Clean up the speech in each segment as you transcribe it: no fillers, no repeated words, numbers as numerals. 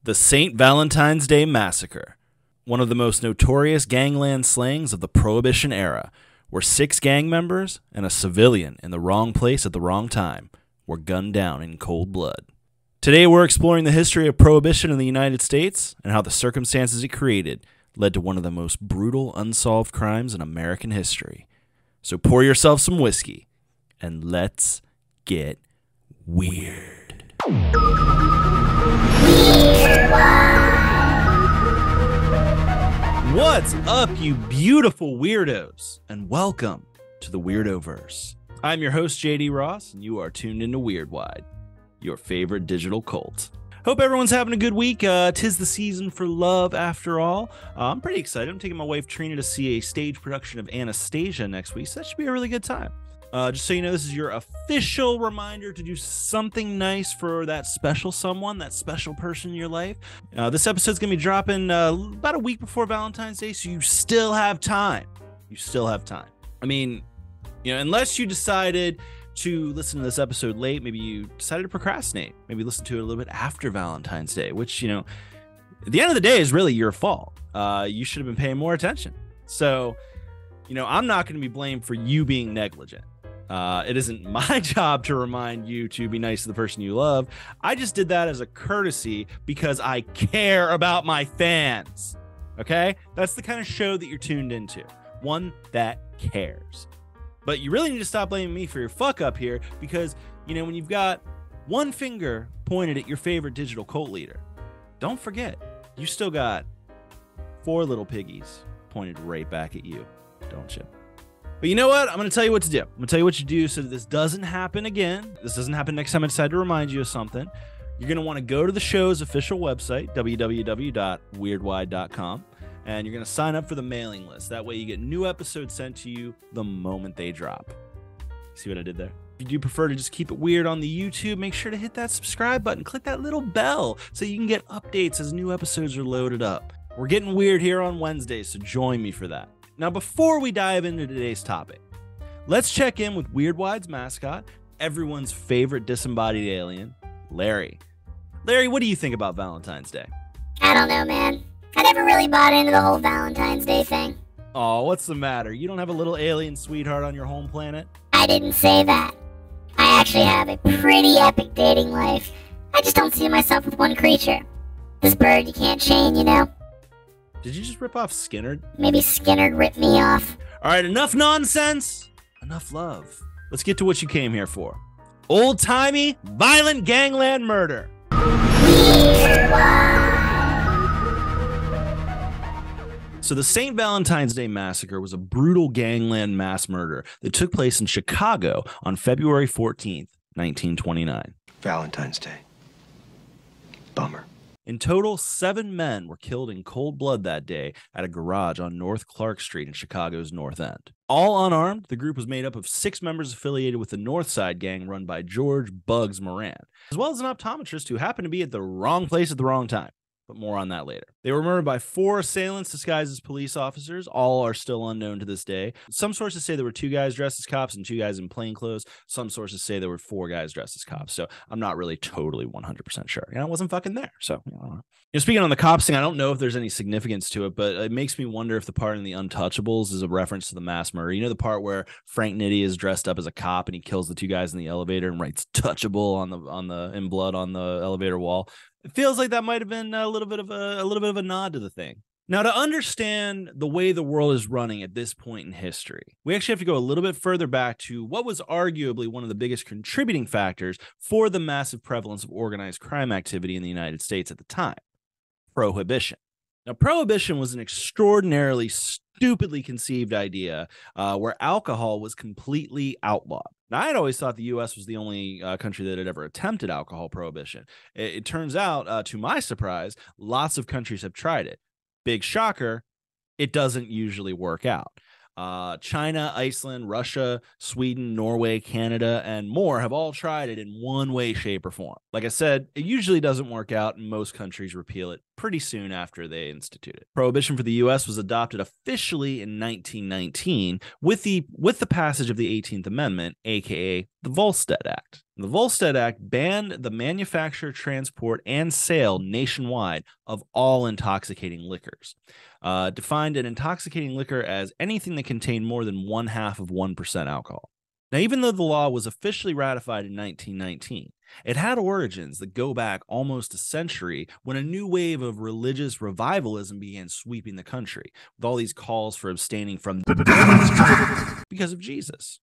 The St. Valentine's Day Massacre, one of the most notorious gangland slayings of the Prohibition era, where 6 gang members and a civilian in the wrong place at the wrong time were gunned down in cold blood. Today we're exploring the history of Prohibition in the United States and how the circumstances it created led to one of the most brutal unsolved crimes in American history. So pour yourself some whiskey and let's get weird. What's up, you beautiful weirdos, and welcome to the Weirdoverse. I'm your host, JD Ross, and you are tuned into Weirdwide, your favorite digital cult. Hope everyone's having a good week. 'Tis the season for love, after all. I'm pretty excited. I'm taking my wife, Trina, to see a stage production of Anastasia next week, so that should be a really good time. Just so you know, this is your official reminder to do something nice for that special someone, that special person in your life. This episode's going to be dropping about a week before Valentine's Day, so you still have time. You still have time. I mean, unless you decided to listen to this episode late, maybe you decided to procrastinate, maybe listen to it a little bit after Valentine's Day, which, at the end of the day is really your fault. You should have been paying more attention. So, I'm not going to be blamed for you being negligent. It isn't my job to remind you to be nice to the person you love. I just did that as a courtesy because I care about my fans. Okay? That's the kind of show that you're tuned into. One that cares. But you really need to stop blaming me for your fuck up here because, when you've got one finger pointed at your favorite digital cult leader, don't forget, you still got 4 little piggies pointed right back at you, don't you? But you know what? I'm going to tell you what to do. I'm going to tell you what you do so that this doesn't happen again. This doesn't happen next time I decide to remind you of something. You're going to want to go to the show's official website, www.weirdwide.com, and you're going to sign up for the mailing list. That way you get new episodes sent to you the moment they drop. See what I did there? If you do prefer to just keep it weird on the YouTube, make sure to hit that subscribe button. Click that little bell so you can get updates as new episodes are loaded up. We're getting weird here on Wednesdays, so join me for that. Now, before we dive into today's topic, let's check in with Weirdwide's mascot, everyone's favorite disembodied alien, Larry. Larry, what do you think about Valentine's Day? I don't know, man. I never really bought into the whole Valentine's Day thing. Oh, what's the matter? You don't have a little alien sweetheart on your home planet? I didn't say that. I actually have a pretty epic dating life. I just don't see myself with one creature. This bird you can't chain, Did you just rip off Skinner? Maybe Skinner ripped me off. All right, enough nonsense. Enough love. Let's get to what you came here for. Old-timey, violent gangland murder. So the St. Valentine's Day Massacre was a brutal gangland mass murder that took place in Chicago on February 14th, 1929. Valentine's Day. Bummer. In total, 7 men were killed in cold blood that day at a garage on North Clark Street in Chicago's North End. All unarmed, the group was made up of 6 members affiliated with the North Side gang run by George Bugs Moran, as well as an optometrist who happened to be at the wrong place at the wrong time. But more on that later. They were murdered by 4 assailants disguised as police officers. All are still unknown to this day. Some sources say there were 2 guys dressed as cops and 2 guys in plainclothes. Some sources say there were 4 guys dressed as cops. So I'm not really totally 100% sure. I wasn't fucking there. So, speaking on the cops thing, I don't know if there's any significance to it, but it makes me wonder if the part in The Untouchables is a reference to the mass murder. The part where Frank Nitti is dressed up as a cop and he kills the 2 guys in the elevator and writes "touchable" in blood on the elevator wall. It feels like that might have been a little bit of a nod to the thing. Now, to understand the way the world is running at this point in history, we actually have to go a little bit further back to what was arguably one of the biggest contributing factors for the massive prevalence of organized crime activity in the United States at the time: Prohibition. Now, Prohibition was an extraordinarily stupidly conceived idea where alcohol was completely outlawed. Now, I had always thought the U.S. was the only country that had ever attempted alcohol prohibition. It turns out, to my surprise, lots of countries have tried it. Big shocker, it doesn't usually work out. China, Iceland, Russia, Sweden, Norway, Canada, and more have all tried it in one way, shape, or form. Like I said, it usually doesn't work out, and most countries repeal it pretty soon after they institute it. Prohibition for the U.S. was adopted officially in 1919 with the passage of the 18th Amendment, aka the Volstead Act. The Volstead Act banned the manufacture, transport, and sale nationwide of all intoxicating liquors. Defined an intoxicating liquor as anything that contained more than 0.5% alcohol. Now, even though the law was officially ratified in 1919, it had origins that go back almost a century when a new wave of religious revivalism began sweeping the country, with all these calls for abstaining from because of Jesus.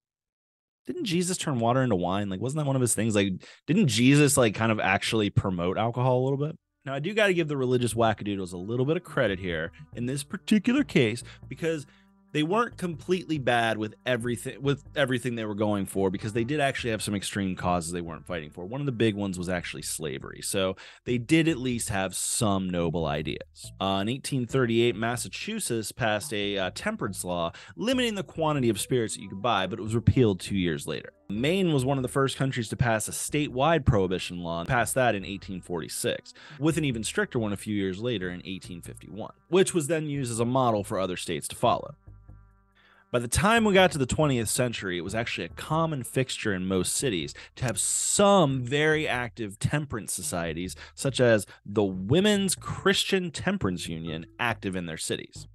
Didn't Jesus turn water into wine? Like, wasn't that one of his things? Like, didn't Jesus like kind of actually promote alcohol a little bit? Now, I do got to give the religious wackadoodles a little bit of credit here in this particular case, because they weren't completely bad with everything they were going for, because they did actually have some extreme causes they weren't fighting for. One of the big ones was actually slavery. So they did at least have some noble ideas. In 1838, Massachusetts passed a temperance law limiting the quantity of spirits that you could buy, but it was repealed 2 years later. Maine was one of the first countries to pass a statewide prohibition law, and passed that in 1846, with an even stricter one a few years later in 1851, which was then used as a model for other states to follow. By the time we got to the 20th century, it was actually a common fixture in most cities to have some very active temperance societies, such as the Women's Christian Temperance Union, active in their cities.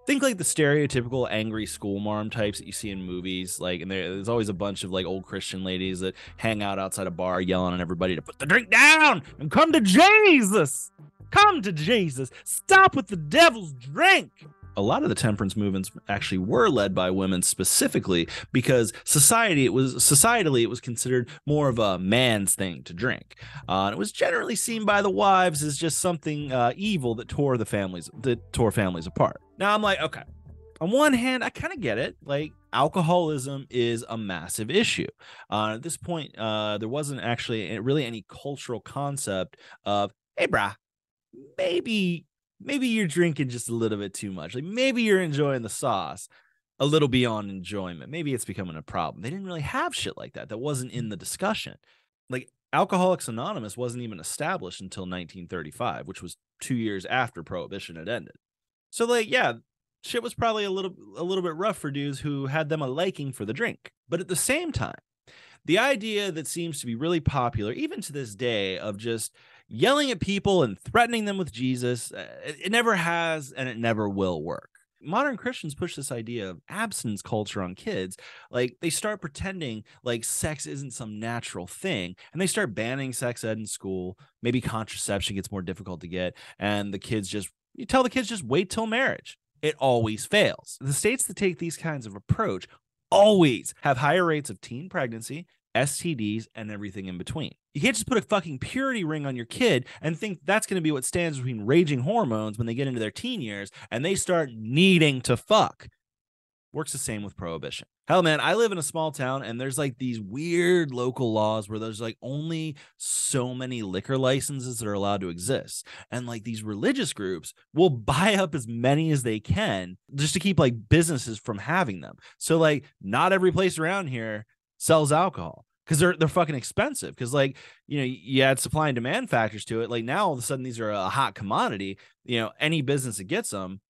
Think like the stereotypical angry school marm types that you see in movies, like, and there's always a bunch of like old Christian ladies that hang out outside a bar yelling at everybody to put the drink down and come to Jesus. Come to Jesus. Stop with the devil's drink. A lot of the temperance movements actually were led by women specifically because societally it was considered more of a man's thing to drink. And it was generally seen by the wives as just something evil that tore families apart. Now I'm like, okay, on one hand, I kind of get it. Like, alcoholism is a massive issue. At this point, there wasn't actually really any cultural concept of, hey, brah, maybe you're drinking just a little bit too much. Like, maybe you're enjoying the sauce a little beyond enjoyment. Maybe it's becoming a problem. They didn't really have shit like that. That wasn't in the discussion. Like, Alcoholics Anonymous wasn't even established until 1935, which was 2 years after Prohibition had ended. So, like, yeah, shit was probably a little bit rough for dudes who had them a liking for the drink. But at the same time, the idea that seems to be really popular, even to this day, of just yelling at people and threatening them with Jesus, it never has and it never will work. Modern Christians push this idea of abstinence culture on kids. Like, they start pretending like sex isn't some natural thing, and they start banning sex ed in school. Maybe contraception gets more difficult to get, and you tell the kids just wait till marriage. It always fails. The states that take these kinds of approach always have higher rates of teen pregnancy, STDs, and everything in between. You can't just put a fucking purity ring on your kid and think that's going to be what stands between raging hormones when they get into their teen years and they start needing to fuck. Works the same with prohibition. Hell, man, I live in a small town, and there's like these weird local laws where there's like only so many liquor licenses that are allowed to exist. And like these religious groups will buy up as many as they can just to keep like businesses from having them. So like not every place around here sells alcohol because they're fucking expensive. Because like, you know, you add supply and demand factors to it. Like now all of a sudden these are a hot commodity. You know, any business that gets them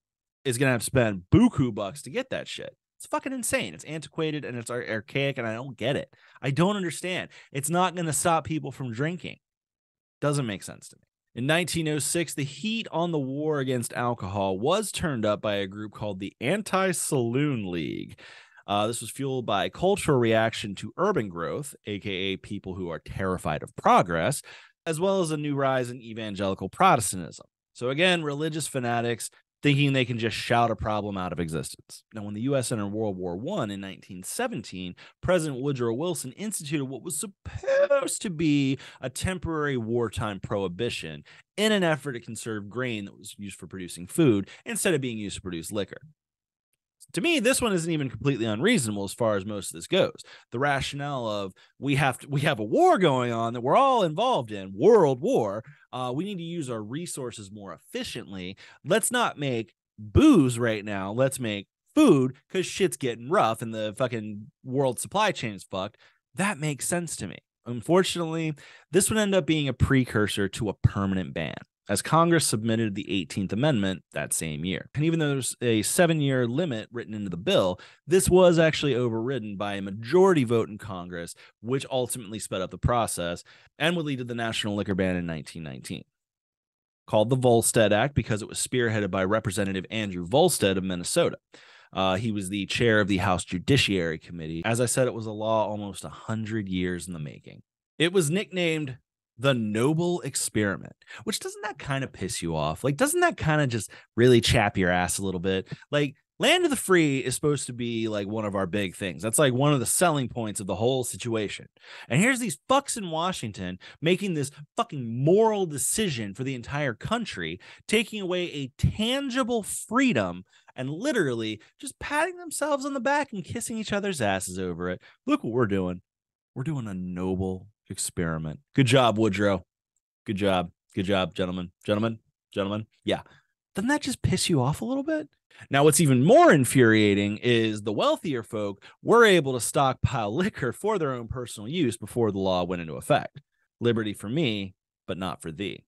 is going to have to spend buku bucks to get that shit. It's fucking insane. It's antiquated and it's archaic, and I don't get it. I don't understand. It's not going to stop people from drinking. Doesn't make sense to me. In 1906, the heat on the war against alcohol was turned up by a group called the Anti-Saloon League. This was fueled by cultural reaction to urban growth, aka people who are terrified of progress, as well as a new rise in evangelical Protestantism. So again, religious fanatics thinking they can just shout a problem out of existence. Now, when the U.S. entered World War I in 1917, President Woodrow Wilson instituted what was supposed to be a temporary wartime prohibition in an effort to conserve grain that was used for producing food instead of being used to produce liquor. To me, this one isn't even completely unreasonable as far as most of this goes. The rationale of we have a war going on that we're all involved in, world war. We need to use our resources more efficiently. Let's not make booze right now. Let's make food because shit's getting rough and the fucking world supply chain is fucked. That makes sense to me. Unfortunately, this would end up being a precursor to a permanent ban. as Congress submitted the 18th Amendment that same year. And even though there's a 7-year limit written into the bill, this was actually overridden by a majority vote in Congress, which ultimately sped up the process and would lead to the national liquor ban in 1919. Called the Volstead Act because it was spearheaded by Representative Andrew Volstead of Minnesota. He was the chair of the House Judiciary Committee. As I said, it was a law almost 100 years in the making. It was nicknamed the Noble Experiment, which doesn't that kind of piss you off? Like, doesn't that kind of just really chap your ass a little bit? Like, land of the free is supposed to be like one of our big things. That's like one of the selling points of the whole situation. And here's these fucks in Washington making this fucking moral decision for the entire country, taking away a tangible freedom and literally just patting themselves on the back and kissing each other's asses over it. Look what we're doing. We're doing a noble experiment. Good job, Woodrow. Good job. Good job, gentlemen. Gentlemen. Yeah. Doesn't that just piss you off a little bit? Now, what's even more infuriating is the wealthier folk were able to stockpile liquor for their own personal use before the law went into effect. Liberty for me, but not for thee.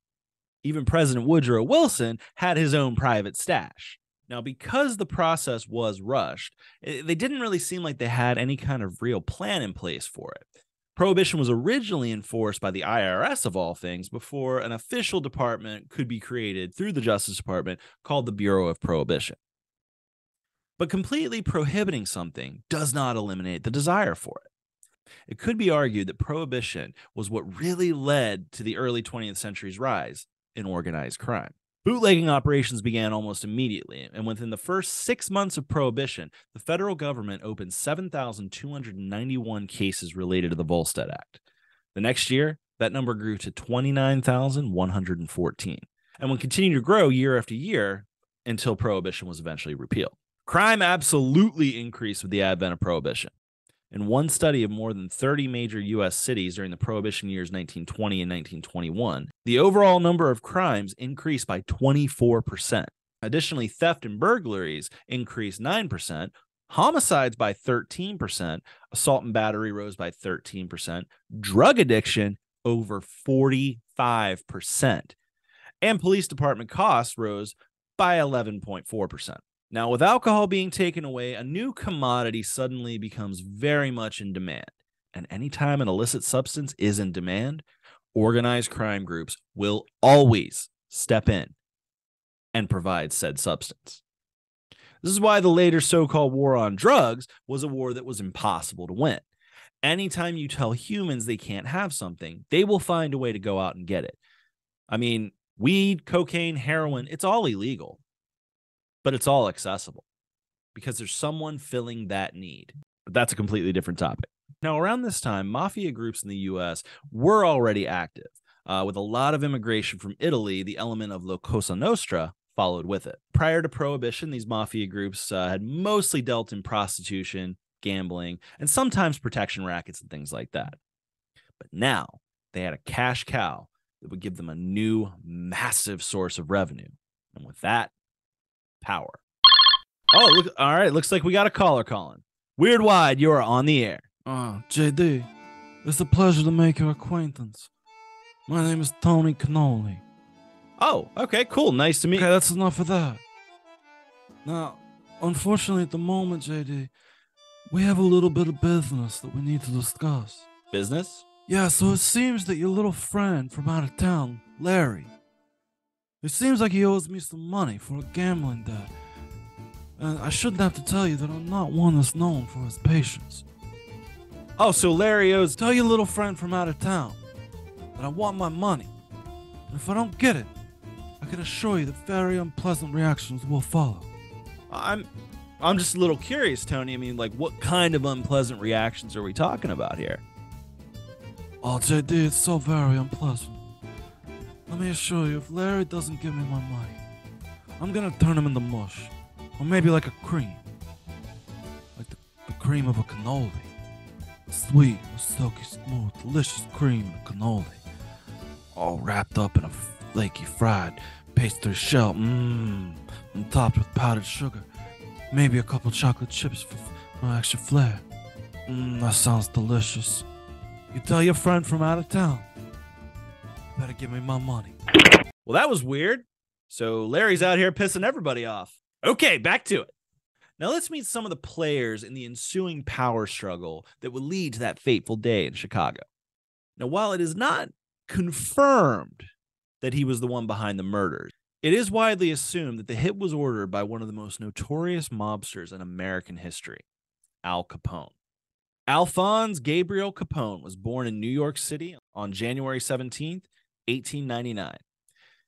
Even President Woodrow Wilson had his own private stash. Now, because the process was rushed, they didn't really seem like they had any kind of real plan in place for it. Prohibition was originally enforced by the IRS, of all things, before an official department could be created through the Justice Department called the Bureau of Prohibition. But completely prohibiting something does not eliminate the desire for it. It could be argued that prohibition was what really led to the early 20th century's rise in organized crime. Bootlegging operations began almost immediately, and within the first 6 months of Prohibition, the federal government opened 7,291 cases related to the Volstead Act. The next year, that number grew to 29,114, and would continue to grow year after year until Prohibition was eventually repealed. Crime absolutely increased with the advent of Prohibition. In one study of more than 30 major U.S. cities during the Prohibition years 1920 and 1921, the overall number of crimes increased by 24%. Additionally, theft and burglaries increased 9%, homicides by 13%, assault and battery rose by 13%, drug addiction over 45%, and police department costs rose by 11.4%. Now, with alcohol being taken away, a new commodity suddenly becomes very much in demand. And anytime an illicit substance is in demand, organized crime groups will always step in and provide said substance. This is why the later so-called war on drugs was a war that was impossible to win. Anytime you tell humans they can't have something, they will find a way to go out and get it. I mean, weed, cocaine, heroin, it's all illegal. But it's all accessible because there's someone filling that need. But that's a completely different topic. Now, around this time, mafia groups in the U.S. were already active. With a lot of immigration from Italy, the element of La Cosa Nostra followed with it. Prior to Prohibition, these mafia groups had mostly dealt in prostitution, gambling, and sometimes protection rackets and things like that. But now they had a cash cow that would give them a new massive source of revenue. And with that, power. Oh, look! All right, looks like we got a caller calling. Weird Wide, you are on the air. JD, it's a pleasure to make your acquaintance. My name is Tony Cannoli. Oh, okay, cool. Nice to meet you. Okay, that's enough of that. Now, unfortunately, at the moment, JD, we have a little bit of business that we need to discuss. Business? Yeah, so it seems that your little friend from out of town, Larry, it seems like he owes me some money for a gambling debt. And I shouldn't have to tell you that I'm not one that's known for his patience. Oh, so Larry owes... Tell your little friend from out of town that I want my money. And if I don't get it, I can assure you that very unpleasant reactions will follow. I'm just a little curious, Tony. I mean, like, what kind of unpleasant reactions are we talking about here? Oh, JD, it's so very unpleasant. Let me assure you, if Larry doesn't give me my money, I'm gonna turn him into mush. Or maybe like a cream. Like the cream of a cannoli. Sweet, silky, smooth, delicious cream of cannoli. All wrapped up in a flaky fried pastry shell. And topped with powdered sugar. Maybe a couple chocolate chips for extra flair. That sounds delicious. You tell your friend from out of town. Better give me my money. Well, that was weird. So Larry's out here pissing everybody off. Okay, back to it. Now let's meet some of the players in the ensuing power struggle that would lead to that fateful day in Chicago. Now, while it is not confirmed that he was the one behind the murders, it is widely assumed that the hit was ordered by one of the most notorious mobsters in American history, Al Capone. Alphonse Gabriel Capone was born in New York City on January 17th, 1899.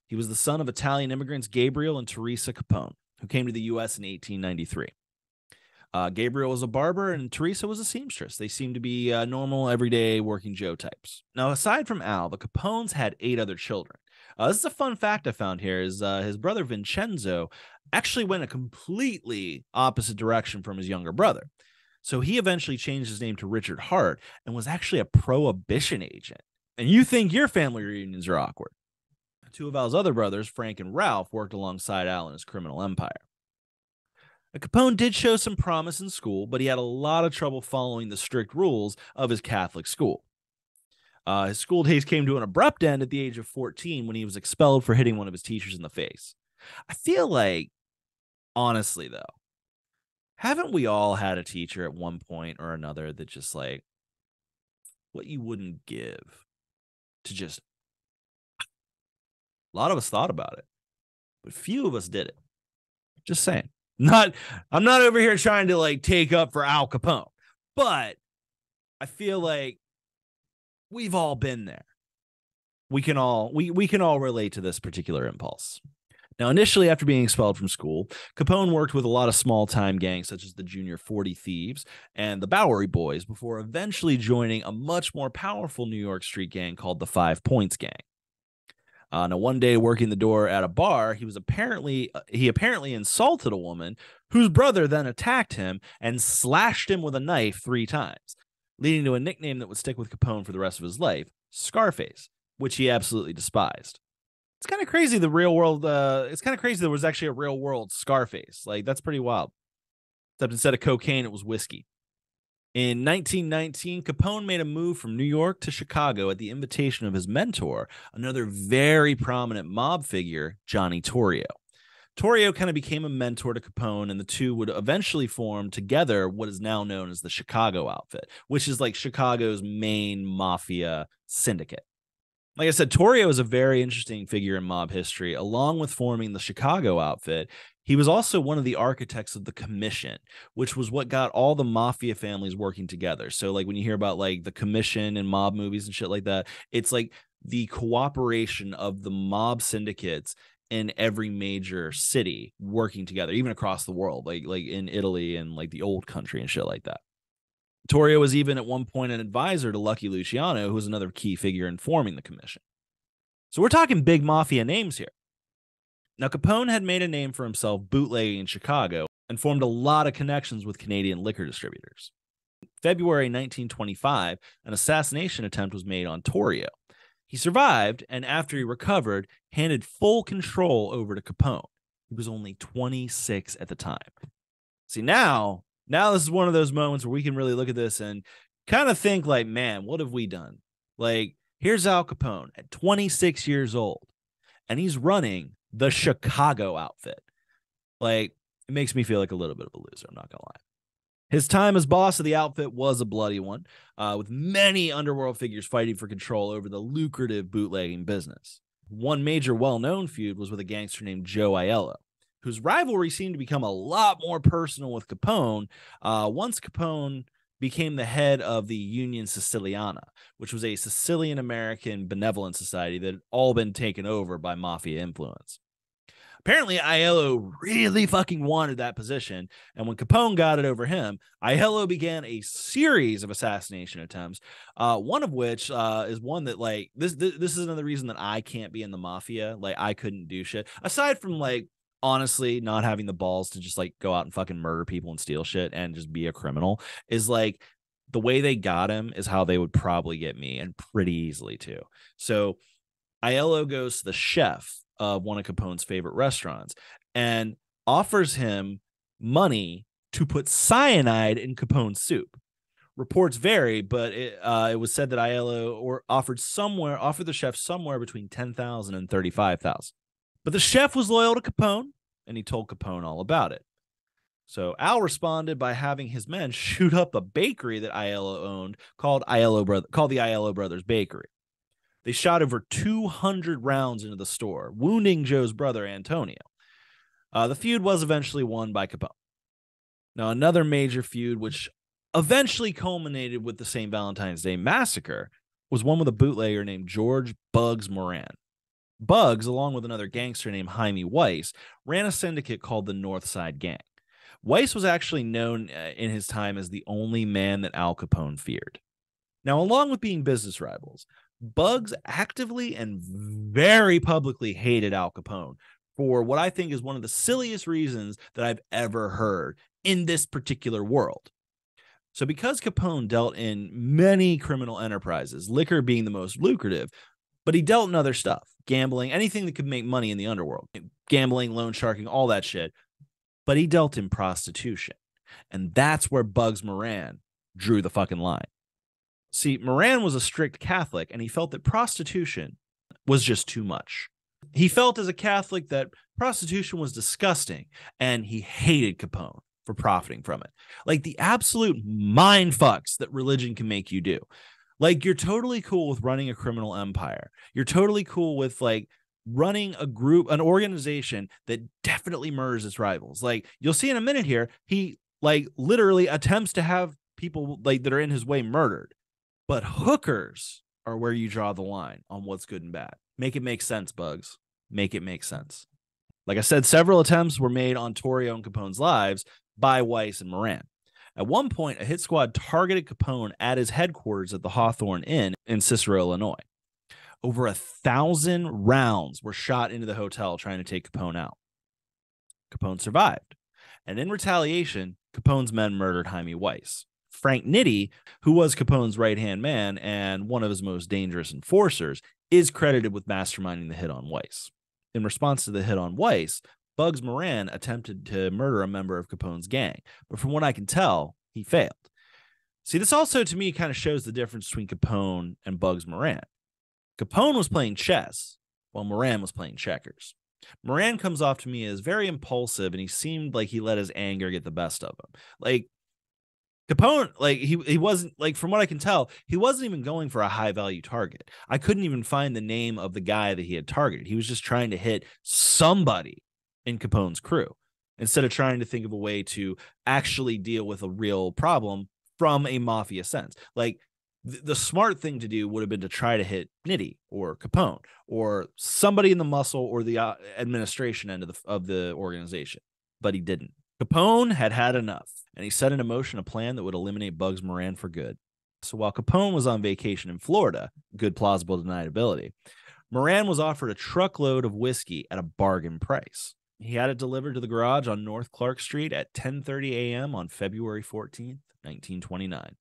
He was the son of Italian immigrants Gabriel and Teresa Capone, who came to the U.S. in 1893. Gabriel was a barber and Teresa was a seamstress. They seemed to be normal, everyday working Joe types. Now, aside from Al, the Capones had 8 other children. This is a fun fact I found here is his brother Vincenzo actually went a completely opposite direction from his younger brother. So he eventually changed his name to Richard Hart and was actually a prohibition agent. And you think your family reunions are awkward. 2 of Al's other brothers, Frank and Ralph, worked alongside Al in his criminal empire. Capone did show some promise in school, but he had a lot of trouble following the strict rules of his Catholic school. His school days came to an abrupt end at the age of 14 when he was expelled for hitting one of his teachers in the face. I feel like, honestly, though, haven't we all had a teacher at one point or another that just like what you wouldn't give to just. A lot of us thought about it, but few of us did it. Just saying. I'm not over here trying to like take up for Al Capone, but I feel like we've all been there. We can all relate to this particular impulse. Now, initially, after being expelled from school, Capone worked with a lot of small-time gangs such as the Junior 40 Thieves and the Bowery Boys before eventually joining a much more powerful New York street gang called the 5 Points Gang. Now, one day working the door at a bar, he apparently insulted a woman whose brother then attacked him and slashed him with a knife 3 times, leading to a nickname that would stick with Capone for the rest of his life, Scarface, which he absolutely despised. It's kind of crazy the real world. It's kind of crazy there was actually a real world Scarface. Like, that's pretty wild. Except instead of cocaine, it was whiskey. In 1919, Capone made a move from New York to Chicago at the invitation of his mentor, another very prominent mob figure, Johnny Torrio. Torrio kind of became a mentor to Capone, and the two would eventually form together what is now known as the Chicago outfit, which is like Chicago's main mafia syndicate. Like I said, Torrio is a very interesting figure in mob history. Along with forming the Chicago outfit, he was also one of the architects of the Commission, which was what got all the mafia families working together. So like when you hear about like the Commission and mob movies and shit like that, it's like the cooperation of the mob syndicates in every major city working together, even across the world, like in Italy and like the old country and shit like that. Torrio was even at one point an advisor to Lucky Luciano, who was another key figure in forming the Commission. So we're talking big mafia names here. Now, Capone had made a name for himself bootlegging in Chicago and formed a lot of connections with Canadian liquor distributors. In February 1925, an assassination attempt was made on Torrio. He survived, and after he recovered, handed full control over to Capone. He was only 26 at the time. See, now this is one of those moments where we can really look at this and kind of think like, man, what have we done? Like, here's Al Capone at 26 years old, and he's running the Chicago outfit. Like, it makes me feel like a little bit of a loser, I'm not gonna lie. His time as boss of the outfit was a bloody one, with many underworld figures fighting for control over the lucrative bootlegging business. One major well-known feud was with a gangster named Joe Aiello, whose rivalry seemed to become a lot more personal with Capone once Capone became the head of the Union Siciliana, which was a Sicilian-American benevolent society that had all been taken over by mafia influence. Apparently, Aiello really fucking wanted that position, and when Capone got it over him, Aiello began a series of assassination attempts, one of which is one that, like, this is another reason that I can't be in the mafia. Like, I couldn't do shit. Aside from, like, honestly not having the balls to just, like, go out and fucking murder people and steal shit and just be a criminal, is, like, the way they got him is how they would probably get me, and pretty easily, too. So Aiello goes to the chef of one of Capone's favorite restaurants and offers him money to put cyanide in Capone's soup. Reports vary, but it was said that Aiello offered the chef somewhere between 10,000 and 35,000. But the chef was loyal to Capone, and he told Capone all about it. So Al responded by having his men shoot up a bakery that Aiello owned called the Aiello Brothers Bakery. They shot over 200 rounds into the store, wounding Joe's brother Antonio. The feud was eventually won by Capone. Now, another major feud, which eventually culminated with the St. Valentine's Day Massacre, was one with a bootlegger named George Bugs Moran. Bugs, along with another gangster named Jaime Weiss, ran a syndicate called the North Side Gang. Weiss was actually known in his time as the only man that Al Capone feared. Now, along with being business rivals, Bugs actively and very publicly hated Al Capone for what I think is one of the silliest reasons that I've ever heard in this particular world. So because Capone dealt in many criminal enterprises, liquor being the most lucrative, but he dealt in other stuff, gambling, anything that could make money in the underworld, gambling, loan sharking, all that shit. But he dealt in prostitution. And that's where Bugs Moran drew the fucking line. See, Moran was a strict Catholic, and he felt that prostitution was just too much. He felt as a Catholic that prostitution was disgusting, and he hated Capone for profiting from it. Like the absolute mind fucks that religion can make you do. Like you're totally cool with running a criminal empire. You're totally cool with like running a group, an organization that definitely murders its rivals. Like you'll see in a minute here, he like literally attempts to have people like that are in his way murdered. But hookers are where you draw the line on what's good and bad. Make it make sense, Bugs. Make it make sense. Like I said, several attempts were made on Torrio and Capone's lives by Weiss and Moran. At one point, a hit squad targeted Capone at his headquarters at the Hawthorne Inn in Cicero, Illinois. Over 1,000 rounds were shot into the hotel trying to take Capone out. Capone survived. And in retaliation, Capone's men murdered Jaime Weiss. Frank Nitti, who was Capone's right-hand man and one of his most dangerous enforcers, is credited with masterminding the hit on Weiss. In response to the hit on Weiss, Bugs Moran attempted to murder a member of Capone's gang, but from what I can tell, he failed. See, this also to me kind of shows the difference between Capone and Bugs Moran. Capone was playing chess, while Moran was playing checkers. Moran comes off to me as very impulsive, and he seemed like he let his anger get the best of him. Like, Capone, like, he wasn't, like, from what I can tell, he wasn't even going for a high-value target. I couldn't even find the name of the guy that he had targeted. He was just trying to hit somebody in Capone's crew, instead of trying to think of a way to actually deal with a real problem from a mafia sense. Like, the smart thing to do would have been to try to hit Nitti or Capone or somebody in the muscle or the administration end of the organization, but he didn't. Capone had had enough, and he set into motion a plan that would eliminate Bugs Moran for good. So while Capone was on vacation in Florida, good plausible deniability, Moran was offered a truckload of whiskey at a bargain price. He had it delivered to the garage on North Clark Street at 10:30 a.m. on February 14th, 1929.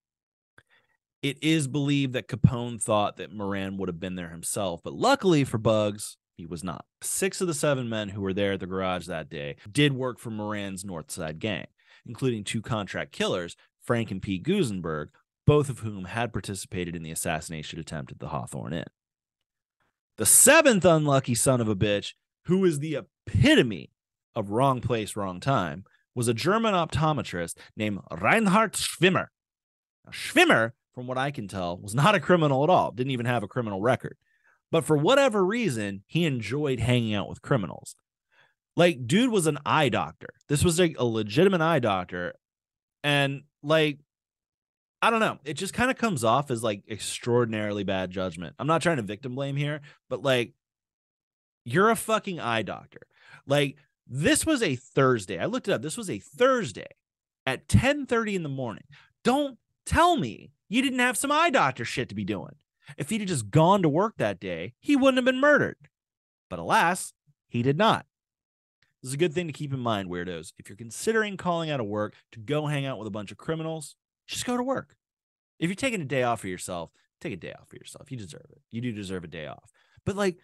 It is believed that Capone thought that Moran would have been there himself, but luckily for Bugs, he was not. 6 of the 7 men who were there at the garage that day did work for Moran's North Side Gang, including 2 contract killers, Frank and Pete Gusenberg, both of whom had participated in the assassination attempt at the Hawthorne Inn. The 7th unlucky son of a bitch, who is the epitome of wrong place, wrong time, was a German optometrist named Reinhard Schwimmer. Now, Schwimmer, from what I can tell, was not a criminal at all, didn't even have a criminal record. But for whatever reason, he enjoyed hanging out with criminals. Like, dude was an eye doctor. This was like a legitimate eye doctor. And like, I don't know. It just kind of comes off as like extraordinarily bad judgment. I'm not trying to victim blame here, but like, you're a fucking eye doctor. Like, this was a Thursday. I looked it up. This was a Thursday at 10:30 in the morning. Don't tell me you didn't have some eye doctor shit to be doing. If he'd have just gone to work that day, he wouldn't have been murdered. But alas, he did not. This is a good thing to keep in mind, weirdos. If you're considering calling out of work to go hang out with a bunch of criminals, just go to work. If you're taking a day off for yourself, take a day off for yourself. You deserve it. You do deserve a day off. But like,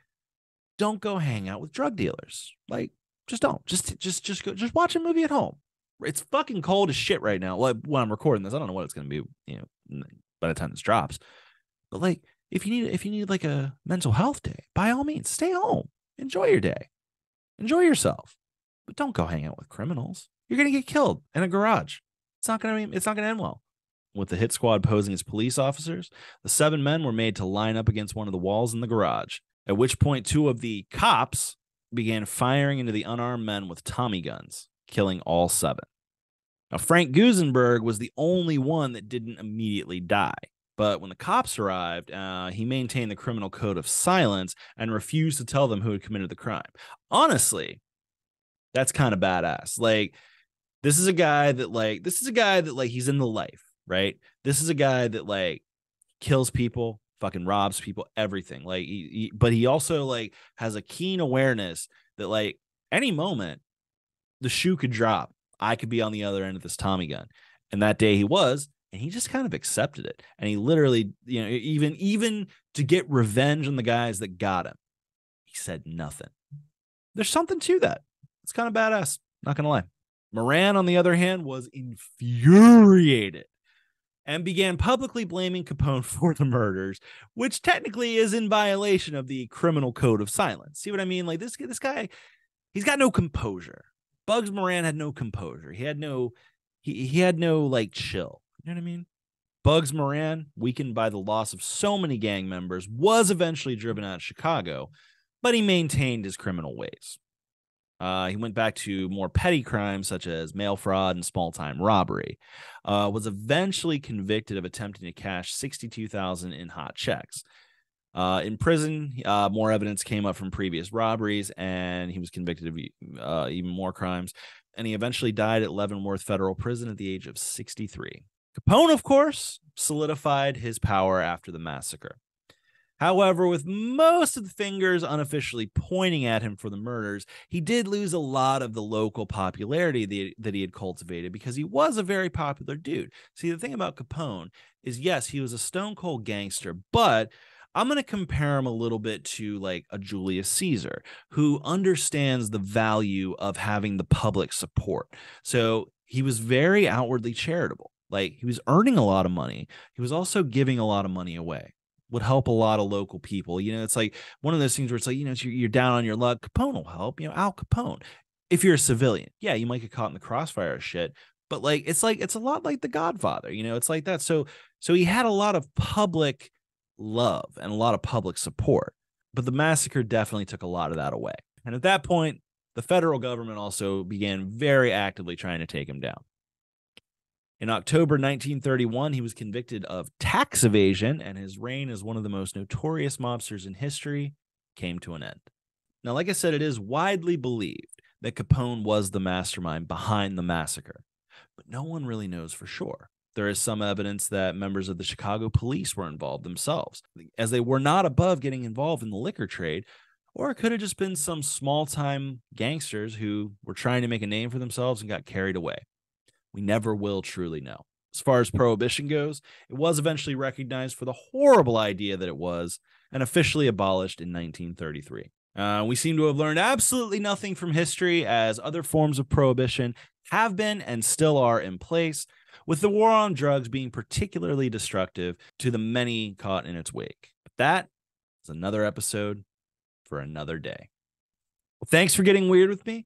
don't go hang out with drug dealers. Like, just don't. Just go. Just watch a movie at home. It's fucking cold as shit right now. Like, when I'm recording this, I don't know what it's going to be, by the time this drops. But like, if you need like a mental health day, by all means, stay home, enjoy your day, enjoy yourself, but don't go hang out with criminals. You're gonna get killed in a garage. It's not gonna end well. With the hit squad posing as police officers, the 7 men were made to line up against one of the walls in the garage, at which point 2 of the cops began firing into the unarmed men with Tommy guns, killing all 7. Now, Frank Gusenberg was the only one that didn't immediately die, but when the cops arrived, he maintained the criminal code of silence and refused to tell them who had committed the crime. Honestly, that's kind of badass. Like, this is a guy that he's in the life. Right? This is a guy that like kills people, fucking robs people, everything. Like, but he also like has a keen awareness that like any moment the shoe could drop. I could be on the other end of this Tommy gun. And that day he was, and he just kind of accepted it. And he literally, you know, even to get revenge on the guys that got him, he said nothing. There's something to that. It's kind of badass. Not gonna lie. Moran, on the other hand, was infuriated and began publicly blaming Capone for the murders, which technically is in violation of the criminal code of silence. See what I mean? Like, this guy, he's got no composure. Bugs Moran had no composure. He had no like chill. You know what I mean? Bugs Moran, weakened by the loss of so many gang members, was eventually driven out of Chicago, but he maintained his criminal ways. He went back to more petty crimes such as mail fraud and small-time robbery. Was eventually convicted of attempting to cash $62,000 in hot checks. In prison, more evidence came up from previous robberies, and he was convicted of even more crimes. And he eventually died at Leavenworth Federal Prison at the age of 63. Capone, of course, solidified his power after the massacre. However, with most of the fingers unofficially pointing at him for the murders, he did lose a lot of the local popularity that he had cultivated because he was a very popular dude. See, the thing about Capone is, yes, he was a stone cold gangster, but I'm going to compare him a little bit to like a Julius Caesar who understands the value of having the public support. So he was very outwardly charitable. Like, he was earning a lot of money. He was also giving a lot of money away. Would help a lot of local people. You know, it's like one of those things where it's like, you know, you're down on your luck. Capone will help, you know, Al Capone. If you're a civilian, yeah, you might get caught in the crossfire of shit, but like, it's a lot like The Godfather, you know, it's like that. So he had a lot of public love and a lot of public support, but the massacre definitely took a lot of that away. And at that point, the federal government also began very actively trying to take him down. In October 1931, he was convicted of tax evasion, and his reign as one of the most notorious mobsters in history came to an end. Now, like I said, it is widely believed that Capone was the mastermind behind the massacre, but no one really knows for sure. There is some evidence that members of the Chicago police were involved themselves, as they were not above getting involved in the liquor trade, or it could have just been some small-time gangsters who were trying to make a name for themselves and got carried away. We never will truly know. As far as Prohibition goes, it was eventually recognized for the horrible idea that it was and officially abolished in 1933. We seem to have learned absolutely nothing from history, as other forms of Prohibition have been and still are in place, with the war on drugs being particularly destructive to the many caught in its wake. But that is another episode for another day. Well, thanks for getting weird with me.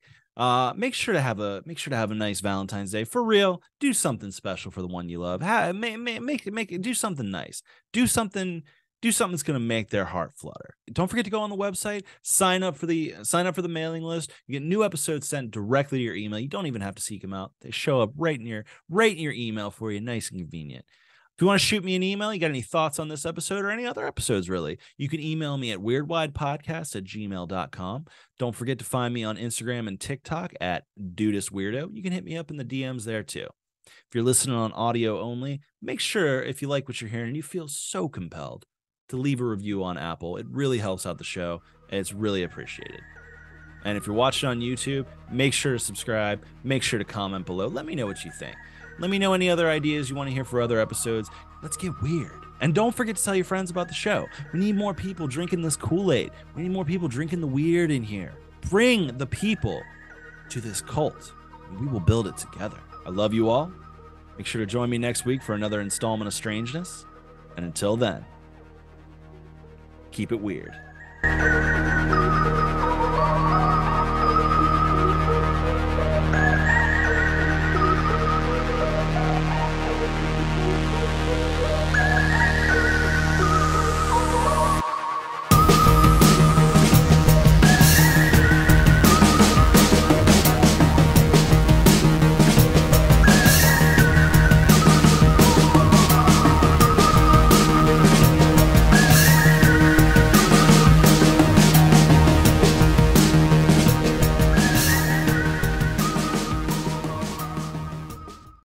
Make sure to have a nice Valentine's Day. For real, do something special for the one you love. Do something nice. Do something that's gonna make their heart flutter. Don't forget to go on the website, sign up for the mailing list. You get new episodes sent directly to your email. You don't even have to seek them out. They show up right in your email for you, nice and convenient. If you want to shoot me an email, you got any thoughts on this episode or any other episodes, really, you can email me at weirdwidepodcast@gmail.com. Don't forget to find me on Instagram and TikTok at dudestweirdo. You can hit me up in the DMs there too. If you're listening on audio only, make sure, if you like what you're hearing and you feel so compelled, to leave a review on Apple. It really helps out the show, and it's really appreciated. And if you're watching on YouTube, make sure to subscribe. Make sure to comment below. Let me know what you think. Let me know any other ideas you want to hear for other episodes. Let's get weird. And don't forget to tell your friends about the show. We need more people drinking this Kool-Aid. We need more people drinking the weird in here. Bring the people to this cult, and we will build it together. I love you all, Make sure to join me next week for another installment of Strangeness. And until then, keep it weird.